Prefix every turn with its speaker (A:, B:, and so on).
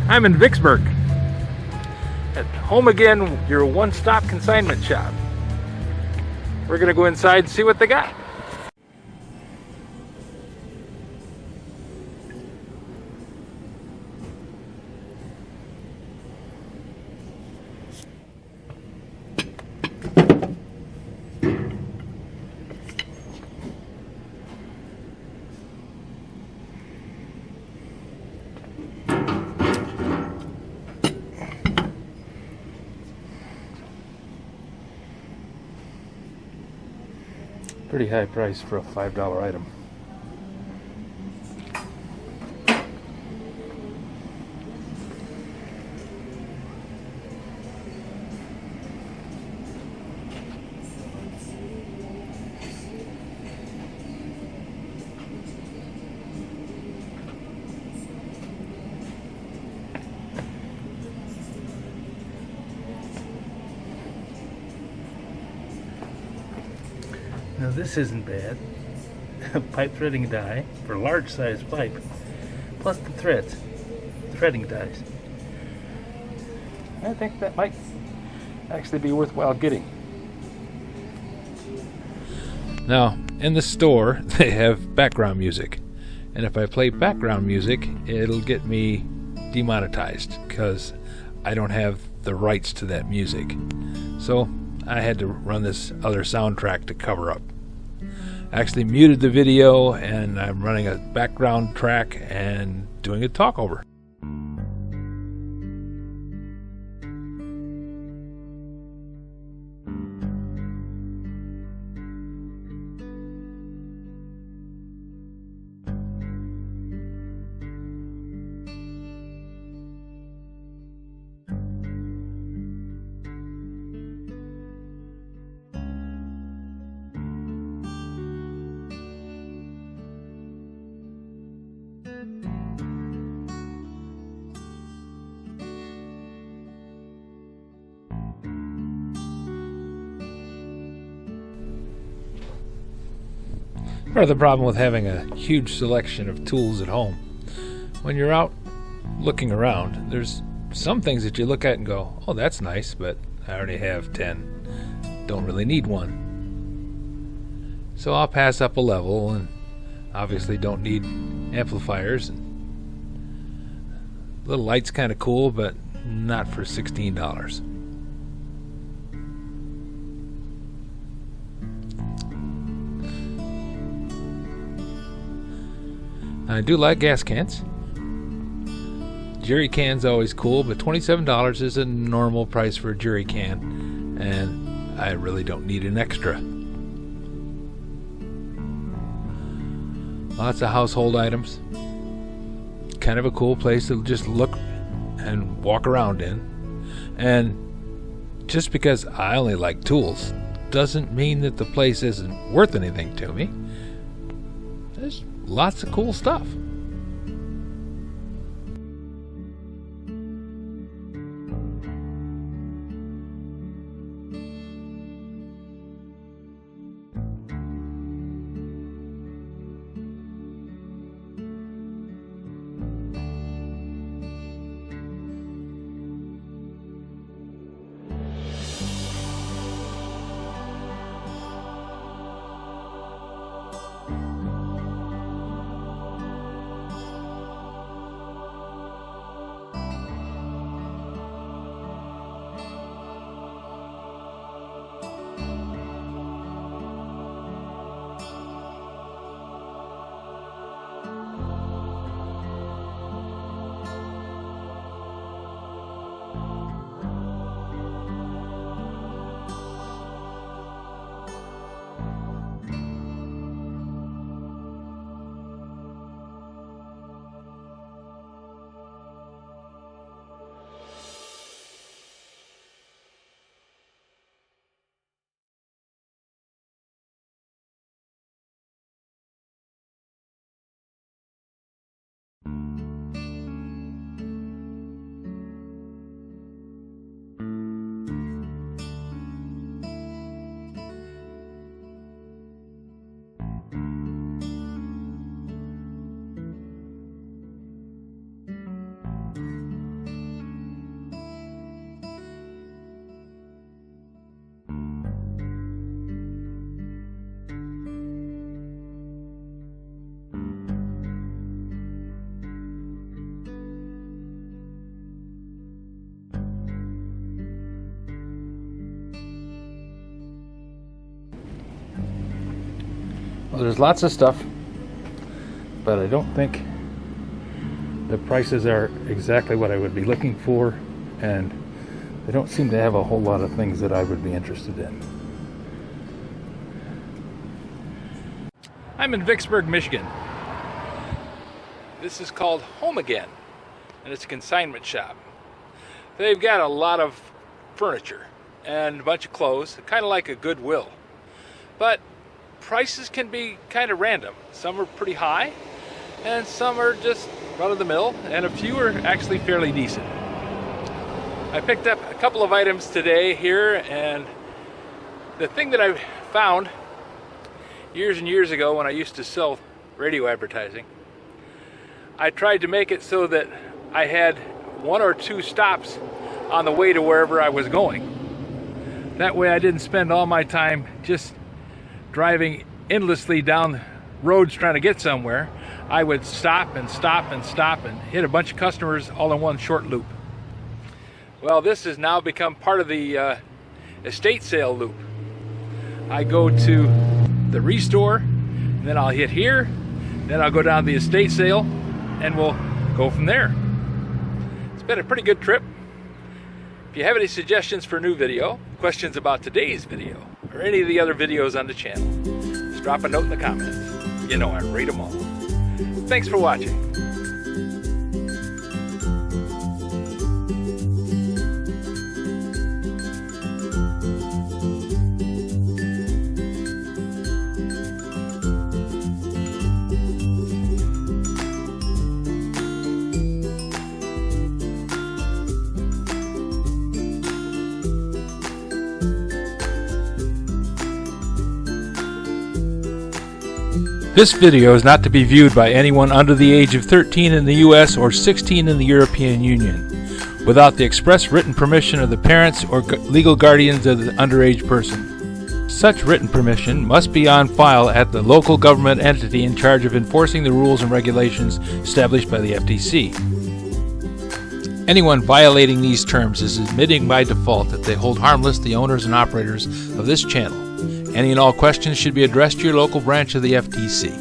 A: I'm in Vicksburg. At Home Again, your one-stop consignment shop. We're gonna go inside and see what they got. Pretty high price for a $5 item. Now this isn't bad. Pipe threading die for large size pipe, plus the threads, threading dies. I think that might actually be worthwhile getting. Now, in the store, they have background music. And if I play background music, it'll get me demonetized because I don't have the rights to that music. So I had to run this other soundtrack to cover up. I actually muted the video and I'm running a background track and doing a talkover. Part of the problem with having a huge selection of tools at home, when you're out looking around, there's some things that you look at and go, oh, that's nice, but I already have 10. Don't really need one. So I'll pass up a level and obviously don't need amplifiers. Little light's kind of cool, but not for $16. I do like gas cans. Jerry can's always cool, but $27 is a normal price for a jerry can, and I really don't need an extra. Lots of household items. Kind of a cool place to just look and walk around in. And just because I only like tools doesn't mean that the place isn't worth anything to me. There's lots of cool stuff. Well, there's lots of stuff, but I don't think the prices are exactly what I would be looking for, and they don't seem to have a whole lot of things that I would be interested in. I'm in Vicksburg, Michigan. This is called Home Again, and it's a consignment shop. They've got a lot of furniture and a bunch of clothes, kind of like a Goodwill. But prices can be kind of random. Some are pretty high, and some are just run-of-the-mill, and a few are actually fairly decent. I picked up a couple of items today here, and the thing that I found years and years ago when I used to sell radio advertising, I tried to make it so that I had 1 or 2 stops on the way to wherever I was going. That way I didn't spend all my time just driving endlessly down roads trying to get somewhere. I would stop and stop and stop and hit a bunch of customers all in one short loop. Well, this has now become part of the estate sale loop. I go to the restore, and then I'll hit here, then I'll go down to the estate sale, and we'll go from there. It's been a pretty good trip. If you have any suggestions for a new video, questions about today's video, or any of the other videos on the channel, just drop a note in the comments. You know I read them all. Thanks for watching. This video is not to be viewed by anyone under the age of 13 in the U.S. or 16 in the European Union, without the express written permission of the parents or legal guardians of the underage person. Such written permission must be on file at the local government entity in charge of enforcing the rules and regulations established by the FTC. Anyone violating these terms is admitting by default that they hold harmless the owners and operators of this channel. Any and all questions should be addressed to your local branch of the FTC.